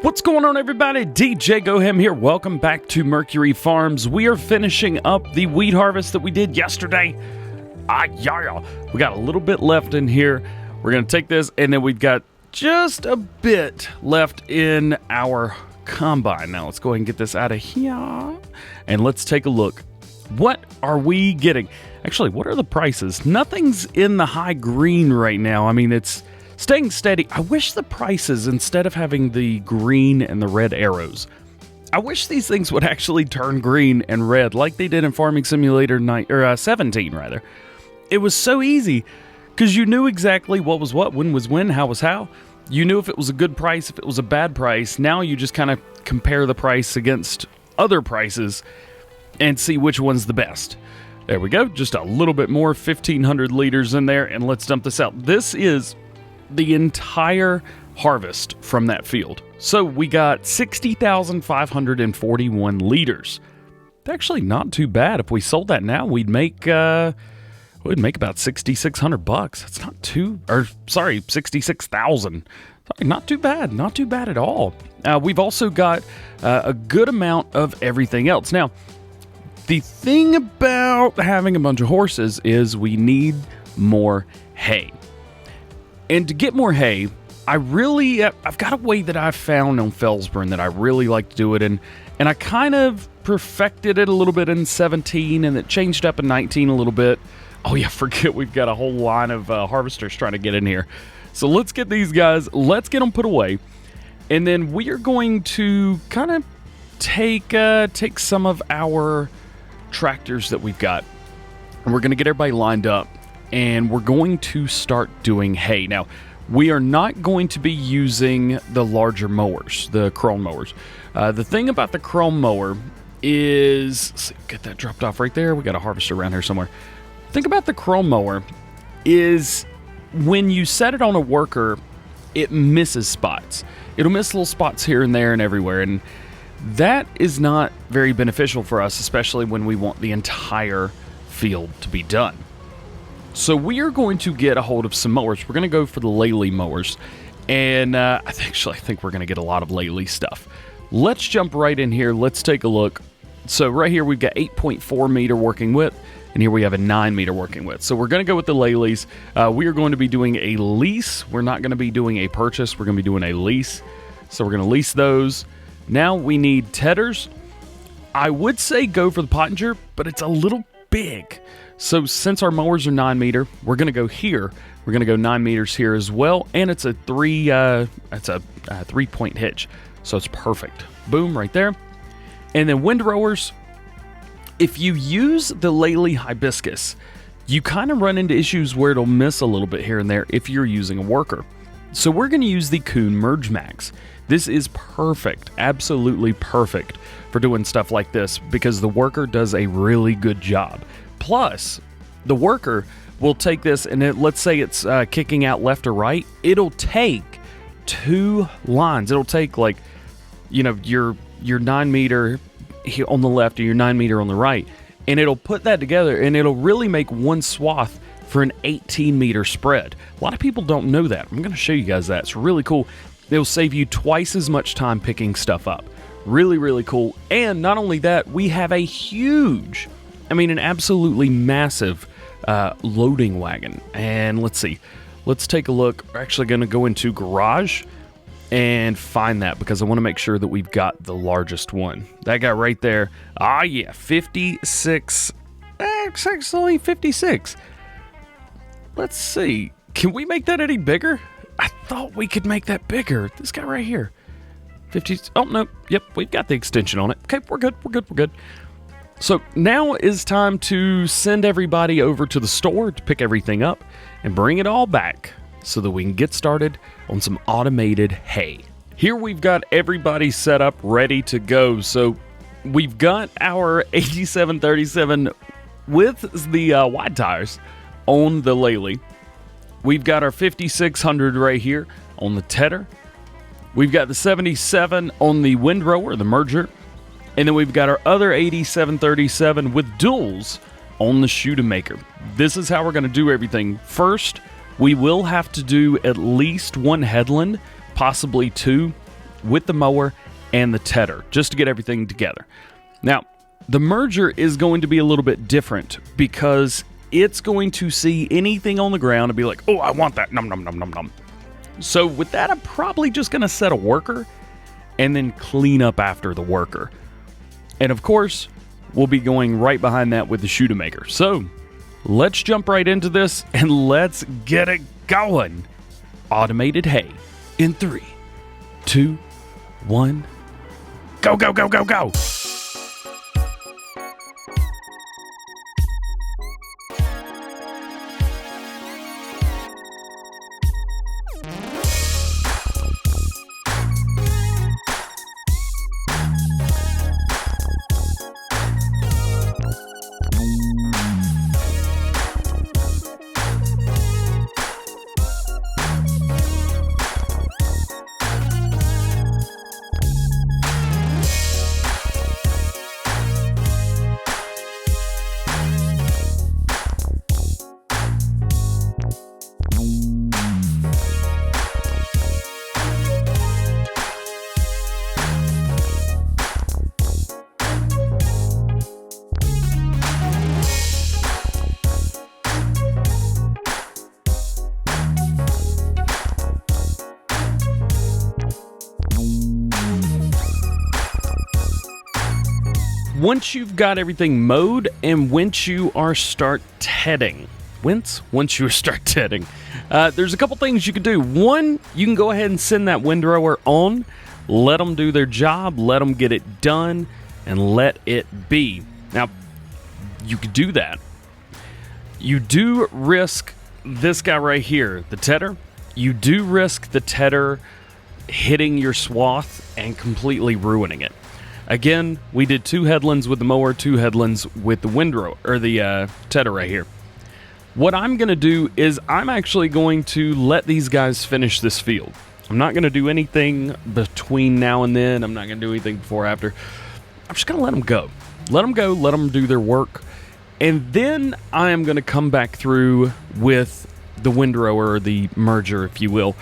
What's going on, everybody? DJ GoHam here. Welcome back to Mercury Farms. We are finishing up the wheat harvest that we did yesterday. We got a little bit left in here. We're going to take this, and then we've got just a bit left in our combine. Now, let's go ahead and get this out of here, and let's take a look. What are we getting? Actually, what are the prices? Nothing's in the high green right now. I mean, it's staying steady. I wish the prices, instead of having the green and the red arrows, I wish these things would actually turn green and red like they did in Farming Simulator 17, rather. It was so easy because you knew exactly what was what, when was when, how was how. You knew if it was a good price, if it was a bad price. Now you just kind of compare the price against other prices and see which one's the best. There we go. Just a little bit more, 1,500 liters in there, and let's dump this out. This is the entire harvest from that field. So we got 60,541 liters. Actually not too bad. If we sold that now, we'd make about $6,600. That's not too, or sorry, 66,000. Not too bad. Not too bad at all. We've also got a good amount of everything else. Now, the thing about having a bunch of horses is we need more hay. And to get more hay, I've got a way that I've found on Felsburn that I really like to do it in, and I kind of perfected it a little bit in 17, and it changed up in 19 a little bit. Oh yeah, forget we've got a whole line of harvesters trying to get in here. So let's get these guys, let's get them put away, and then we are going to kind of take some of our tractors that we've got, and we're going to get everybody lined up. And we're going to start doing hay. Now, we are not going to be using the larger mowers, the chrome mowers. The thing about the chrome mower is, let's see, get that dropped off right there. We got a harvester around here somewhere. Think about the chrome mower is when you set it on a worker, it misses spots. It'll miss little spots here and there and everywhere. And that is not very beneficial for us, especially when we want the entire field to be done. So we are going to get a hold of some mowers. We're going to go for the Lely mowers. And I think we're going to get a lot of Lely stuff. Let's jump right in here. Let's take a look. So right here we've got 8.4 meter working width. And here we have a 9 meter working width. So we're going to go with the Lely's. We are going to be doing a lease. We're not going to be doing a purchase. We're going to be doing a lease. So we're going to lease those. Now we need tedders. I would say go for the Pottinger, but it's a little big. So since our mowers are 9 meter, we're going to go here. We're going to go 9 meters here as well, and it's a 3-point hitch, so it's perfect. Boom, right there. And then windrowers. If you use the Lely hibiscus, you kind of run into issues where it'll miss a little bit here and there if you're using a worker. So we're going to use the Kuhn Merge Max. This is perfect, absolutely perfect for doing stuff like this because the worker does a really good job. Plus, the worker will take this, and let's say it's kicking out left or right. It'll take 2 lines. It'll take your 9 meter on the left or your 9 meter on the right, and it'll put that together, and it'll really make one swath for an 18 meter spread. A lot of people don't know that. I'm going to show you guys that. It's really cool. It'll save you twice as much time picking stuff up. Really, really cool. And not only that, we have a huge, an absolutely massive loading wagon. And let's see. Let's take a look. We're actually going to go into garage and find that because I want to make sure that we've got the largest one. That guy right there. 56. It's only 56. Let's see. Can we make that any bigger? I thought we could make that bigger. This guy right here. 50. Oh, no. Yep, we've got the extension on it. Okay, we're good. So now is time to send everybody over to the store to pick everything up and bring it all back so that we can get started on some automated hay. Here we've got everybody set up, ready to go. So we've got our 8737 with the wide tires on the Lely. We've got our 5600 right here on the tedder. We've got the 77 on the windrower, the merger. And then we've got our other 8737 with duals on the Shootamaker. This is how we're going to do everything. First, we will have to do at least one headland, possibly two. with the mower and the tedder, just to get everything together. Now, the merger is going to be a little bit different because it's going to see anything on the ground and be like, oh, I want that, nom nom nom nom nom. So with that, I'm probably just going to set a worker and then clean up after the worker. And of course, we'll be going right behind that with the shoe maker. So let's jump right into this and let's get it going. Automated hay in 3, 2, 1, go, go, go, go, go. Once you've got everything mowed and once you are start tedding, once you start tedding, there's a couple things you can do. One, you can go ahead and send that windrower on, let them do their job, let them get it done, and let it be. Now, you could do that. You do risk this guy right here, the tedder. You do risk the tedder hitting your swath and completely ruining it. Again, we did 2 headlands with the mower, 2 headlands with the windrow, or the tedder right here. What I'm going to do is I'm actually going to let these guys finish this field. I'm not going to do anything between now and then. I'm not going to do anything before or after. I'm just going to let them go. Let them go, let them do their work. And then I am going to come back through with the windrower, or the merger, if you will.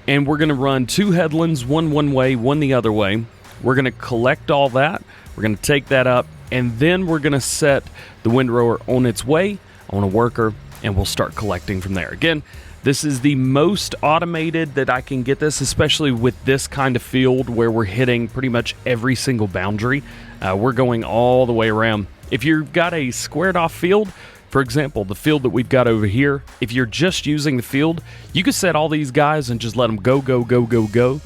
And we're going to run 2 headlands, one way, one the other way. We're going to collect all that. We're going to take that up, and then we're going to set the windrower on its way on a worker, and we'll start collecting from there. Again, this is the most automated that I can get this, especially with this kind of field where we're hitting pretty much every single boundary. We're going all the way around. If you've got a squared off field, for example, the field that we've got over here, if you're just using the field, you could set all these guys and just let them go, go, go, go, go.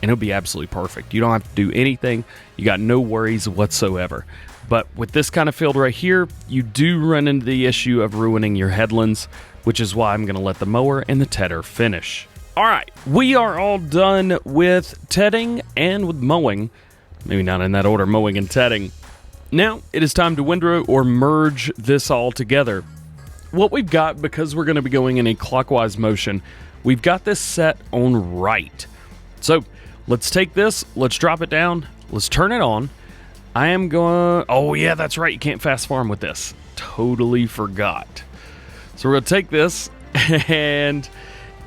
And it'll be absolutely perfect. You don't have to do anything. You got no worries whatsoever. But with this kind of field right here, you do run into the issue of ruining your headlands, which is why I'm going to let the mower and the tedder finish. All right, we are all done with tedding and with mowing. Maybe not in that order, mowing and tedding. Now it is time to windrow or merge this all together. What we've got, because we're going to be going in a clockwise motion, we've got this set on right. So let's take this, let's drop it down, let's turn it on. I am going, oh yeah, that's right, you can't fast farm with this. Totally forgot. So we're going to take this, and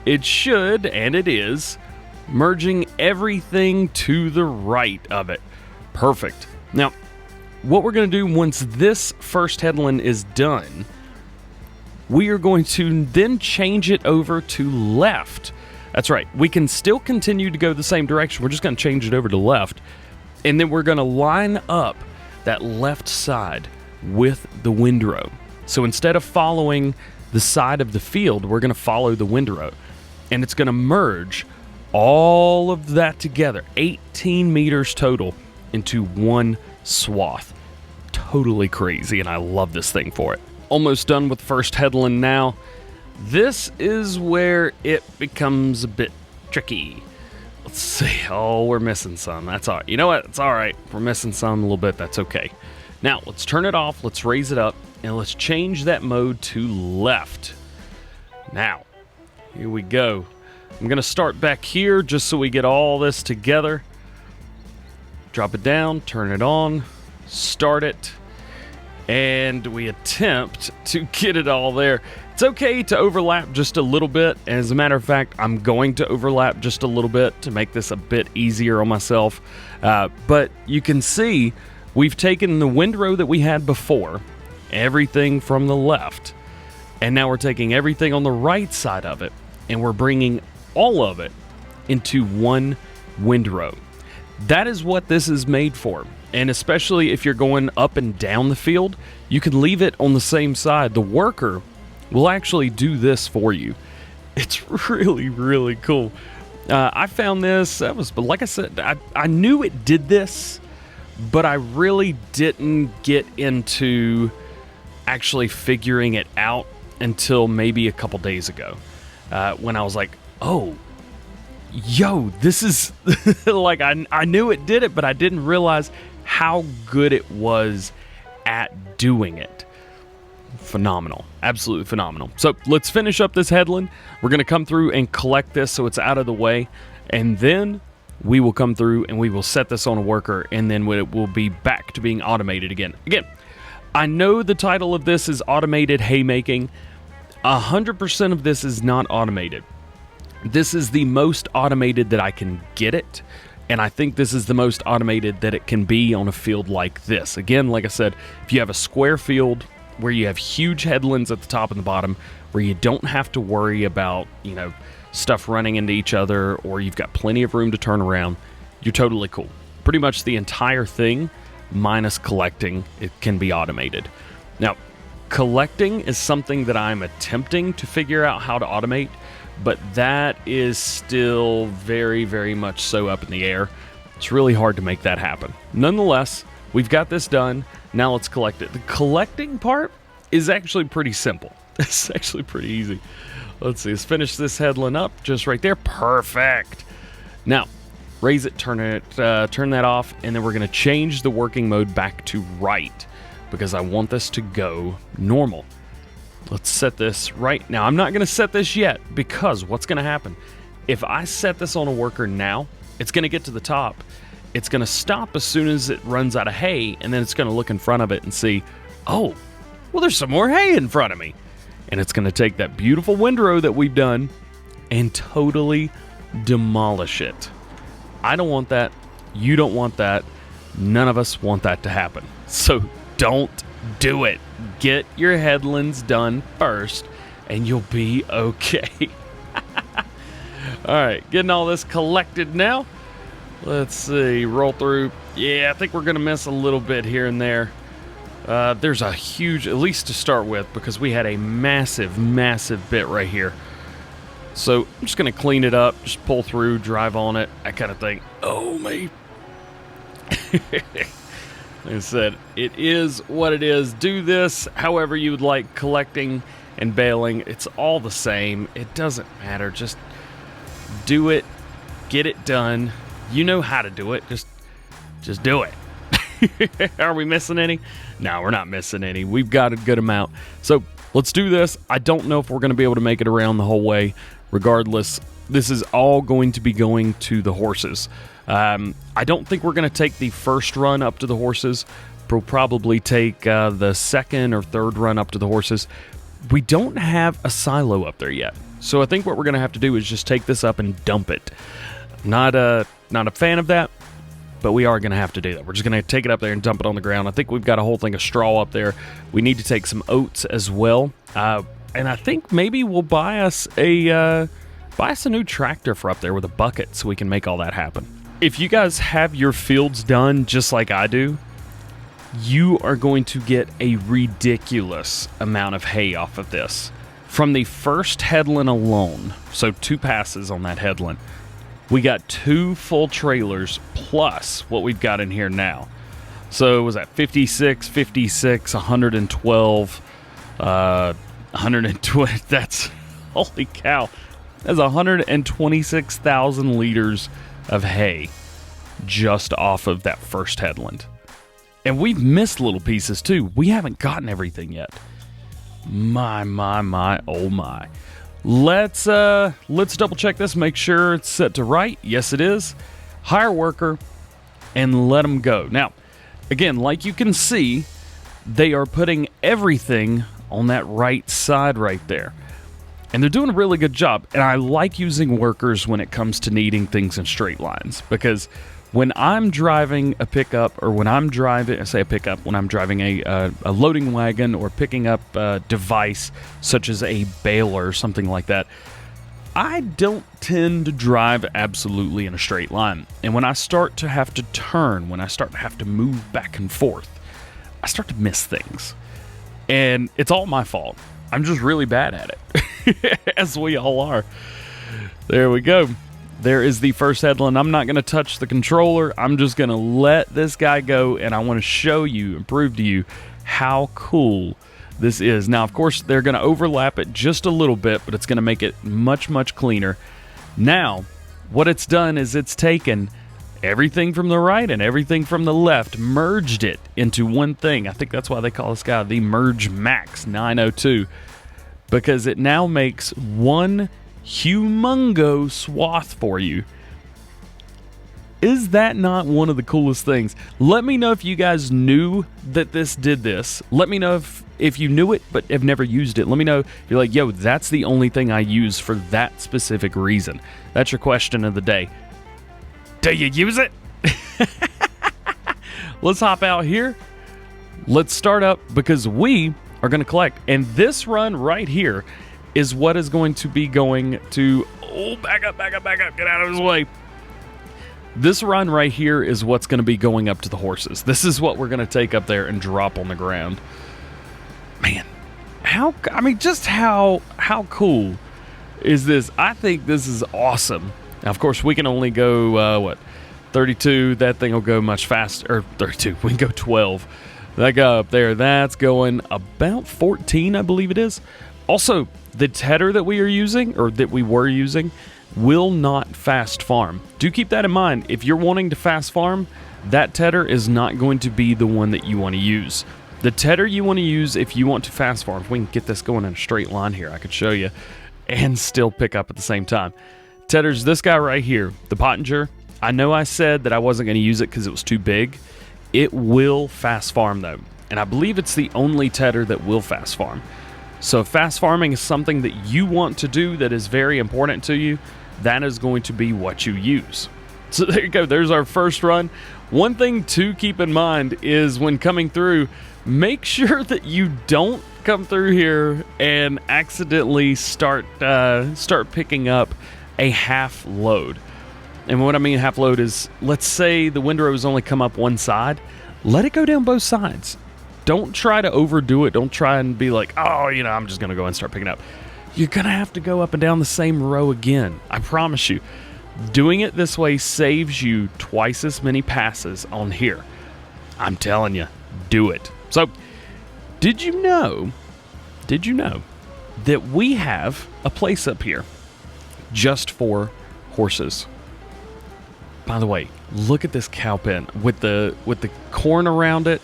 it should, and it is, merging everything to the right of it. Perfect. Now, what we're going to do once this first headland is done, we are going to then change it over to left. That's right. We can still continue to go the same direction. We're just going to change it over to left. And then we're going to line up that left side with the windrow. So instead of following the side of the field, we're going to follow the windrow. And it's going to merge all of that together, 18 meters total, into one swath. Totally crazy, and I love this thing for it. Almost done with the first headland now. This is where it becomes a bit tricky. Let's see. Oh, we're missing some. That's all right. You know what? It's all right. We're missing some a little bit. That's okay. Now, let's turn it off. Let's raise it up, and let's change that mode to left. Now, here we go. I'm going to start back here just so we get all this together. Drop it down, turn it on, start it, and we attempt to get it all there. It's okay to overlap just a little bit. As a matter of fact, I'm going to overlap just a little bit to make this a bit easier on myself. But you can see we've taken the windrow that we had before, everything from the left, and now we're taking everything on the right side of it, and we're bringing all of it into one windrow. That is what this is made for. And especially if you're going up and down the field, you can leave it on the same side. The worker will actually do this for you. It's really, really cool. I found this, like I said, I knew it did this, but I really didn't get into actually figuring it out until maybe a couple days ago, when I was like, oh, yo, this is like, I knew it did it, but I didn't realize how good it was at doing it. Phenomenal. Absolutely phenomenal. So let's finish up this headland. We're going to come through and collect this so it's out of the way, and then we will come through and we will set this on a worker, and then it will be back to being automated again. I know the title of this is automated haymaking. 100% of this is not automated. This is the most automated that I can get it, and I think this is the most automated that it can be on a field like this. Again, like I said, if you have a square field where you have huge headlands at the top and the bottom, where you don't have to worry about, stuff running into each other, or you've got plenty of room to turn around, you're totally cool. Pretty much the entire thing, minus collecting, it can be automated. Now, collecting is something that I'm attempting to figure out how to automate, but that is still very, very much so up in the air. It's really hard to make that happen. Nonetheless, we've got this done. Now let's collect it. The collecting part is actually pretty simple. It's actually pretty easy. Let's see. Let's finish this headland up just right there. Perfect. Now, raise it, turn that off, and then we're going to change the working mode back to right because I want this to go normal. Let's set this right now. I'm not going to set this yet because what's going to happen? If I set this on a worker now, it's going to get to the top. It's going to stop as soon as it runs out of hay, and then it's going to look in front of it and see, oh, well, there's some more hay in front of me. And it's going to take that beautiful windrow that we've done and totally demolish it. I don't want that. You don't want that. None of us want that to happen. So don't do it. Get your headlands done first, and you'll be okay. All right, getting all this collected now. Let's see, roll through. Yeah, I think we're going to miss a little bit here and there. There's a huge, at least to start with, because we had a massive, massive bit right here. So I'm just going to clean it up, just pull through, drive on it, that kind of thing. Oh, me. Like I said, it is what it is. Do this however you would like, collecting and baling. It's all the same. It doesn't matter. Just do it. Get it done. You know how to do it. Just do it. Are we missing any? No, we're not missing any. We've got a good amount. So let's do this. I don't know if we're going to be able to make it around the whole way. Regardless, this is all going to be going to the horses. I don't think we're going to take the first run up to the horses. We'll probably take the second or third run up to the horses. We don't have a silo up there yet. So I think what we're going to have to do is just take this up and dump it. Not a fan of that, but we are going to have to do that. We're just going to take it up there and dump it on the ground. I think we've got a whole thing of straw up there. We need to take some oats as well. And I think maybe we'll buy us a new tractor for up there with a bucket so we can make all that happen. If you guys have your fields done just like I do, you are going to get a ridiculous amount of hay off of this. From the first headland alone, so 2 passes on that headland, we got 2 full trailers plus what we've got in here now. So was that 56, 112, 120? That's, holy cow. That's 126,000 liters of hay just off of that first headland. And we've missed little pieces too. We haven't gotten everything yet. My, oh my. Let's double check this, make sure it's set to right. Yes, it is. Hire worker and let them go. Now, again, like you can see, they are putting everything on that right side right there. And they're doing a really good job. And I like using workers when it comes to kneading things in straight lines, because when I'm driving a pickup, or when I'm driving, I say a pickup, when I'm driving a loading wagon or picking up a device such as a baler or something like that, I don't tend to drive absolutely in a straight line. And when I start to have to turn, when I start to have to move back and forth, I start to miss things. And it's all my fault. I'm just really bad at it, as we all are. There we go. There is the first headland. I'm not going to touch the controller. I'm just going to let this guy go, and I want to show you and prove to you how cool this is. Now, of course, they're going to overlap it just a little bit, but it's going to make it much, much cleaner. Now, what it's done is it's taken everything from the right and everything from the left, merged it into one thing. I think that's why they call this guy the Merge Max 902, because it now makes one humongous swath for you. Is that not one of the coolest things? Let me know if you guys knew that this did this. Let me know if you knew it but have never used it. Let me know if you're like, yo, that's the only thing I use for that specific reason. That's your question of the day. Do you use it? Let's hop out here. Let's start up, because we are going to collect. And this run right here is what is going to be going to... Oh, back up, get out of his way. This run right here is what's going to be going up to the horses. This is what we're going to take up there and drop on the ground. Man, just how cool is this? I think this is awesome. Now, of course, we can only go, 32. That thing will go much faster. Or 32. We can go 12. That guy up there, that's going about 14, I believe it is. Also, the tedder that we are using, or that we were using, will not fast farm. Do keep that in mind. If you're wanting to fast farm, that tedder is not going to be the one that you want to use. The tedder you want to use if you want to fast farm, if we can get this going in a straight line here, I could show you, and still pick up at the same time. Tedder's this guy right here, the Pottinger. I know I said that I wasn't going to use it because it was too big. It will fast farm though, and I believe it's the only tedder that will fast farm. So if fast farming is something that you want to do that is very important to you, that is going to be what you use. So there you go. There's our first run. One thing to keep in mind is when coming through, make sure that you don't come through here and accidentally start picking up a half load. And what I mean half load is, let's say the windrows only come up one side, let it go down both sides. Don't try to overdo it. Don't try and be like, oh, I'm just going to go and start picking up. You're going to have to go up and down the same row again. I promise you. Doing it this way saves you twice as many passes on here. I'm telling you, do it. So, did you know that we have a place up here just for horses? By the way, look at this cow pen with the corn around it.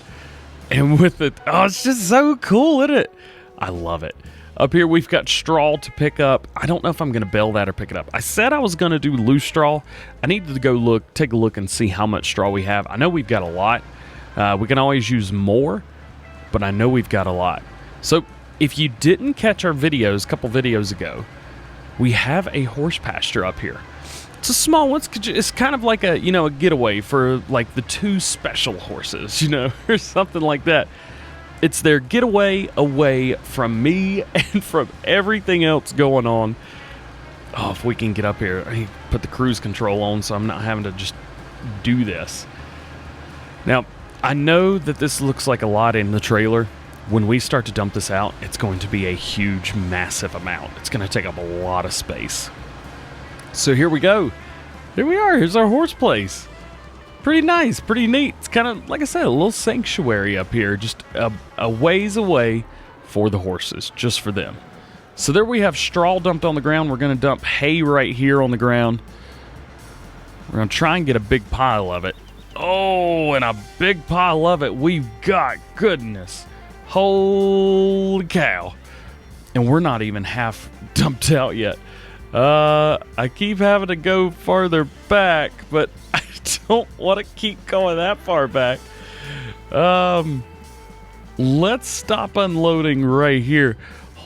And with it, it's just so cool, isn't it? I love it. Up here, we've got straw to pick up. I don't know if I'm going to bale that or pick it up. I said I was going to do loose straw. I needed to go take a look and see how much straw we have. I know we've got a lot. We can always use more, but I know we've got a lot. So if you didn't catch our videos, a couple videos ago, we have a horse pasture up here. It's a small one. It's kind of like a getaway for like the two special horses, or something like that. It's their getaway away from me and from everything else going on. Oh, if we can get up here, I put the cruise control on so I'm not having to just do this. Now, I know that this looks like a lot in the trailer. When we start to dump this out, it's going to be a huge, massive amount. It's going to take up a lot of space. So here we go. Here we are. Here's our horse place. Pretty nice, pretty neat. It's kind of, like I said, a little sanctuary up here, just a ways away for the horses, just for them. So there we have straw dumped on the ground. We're going to dump hay right here on the ground. We're going to try and get a big pile of it. Oh, and a big pile of it we've got. Goodness. Holy cow. And we're not even half dumped out yet. I keep having to go farther back, but I don't want to keep going that far back. let's stop unloading right here.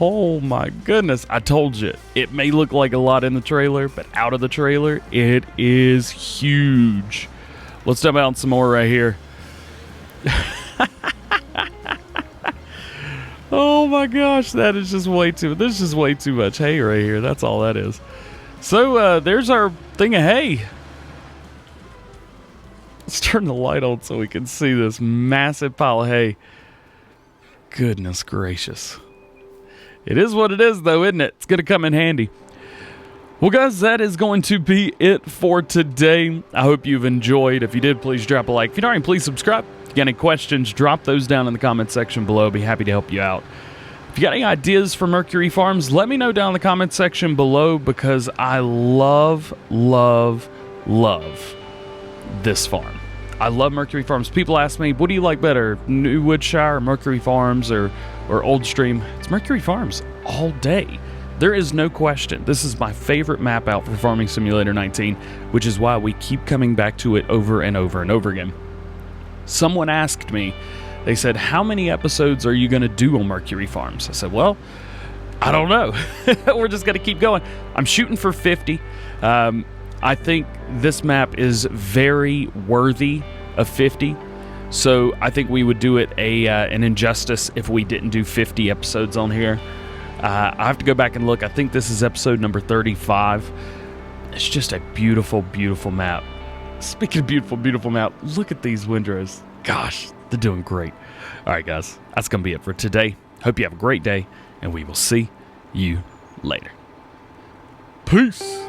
Oh my goodness. I told you, it may look like a lot in the trailer, but out of the trailer, it is huge. Let's dump out some more right here. Oh my gosh, that is just way too, there's just way too much hay right here. That's all that is. So there's our thing of hay. Let's turn the light on so we can see this massive pile of hay. Goodness gracious. It is what it is though, isn't it? It's going to come in handy. Well guys, that is going to be it for today. I hope you've enjoyed. If you did, please drop a like. If you don't, please subscribe. If you got any questions, drop those down in the comment section below. I'll be happy to help you out. If you got any ideas for Mercury Farms, let me know down in the comment section below, because I love, love, love this farm. I love Mercury Farms. People ask me, what do you like better, New Woodshire, Mercury Farms, or Old Stream? It's Mercury Farms all day. There is no question. This is my favorite map out for Farming Simulator 19, which is why we keep coming back to it over and over and over again. Someone asked me, they said, how many episodes are you going to do on Mercury Farms? I said, well, I don't know. We're just going to keep going. I'm shooting for 50. I think this map is very worthy of 50. So I think we would do it an injustice if we didn't do 50 episodes on here. I have to go back and look. I think this is episode number 35. It's just a beautiful, beautiful map. Speaking of beautiful, beautiful map, look at these windrows. Gosh, they're doing great. All right, guys, that's going to be it for today. Hope you have a great day, and we will see you later. Peace.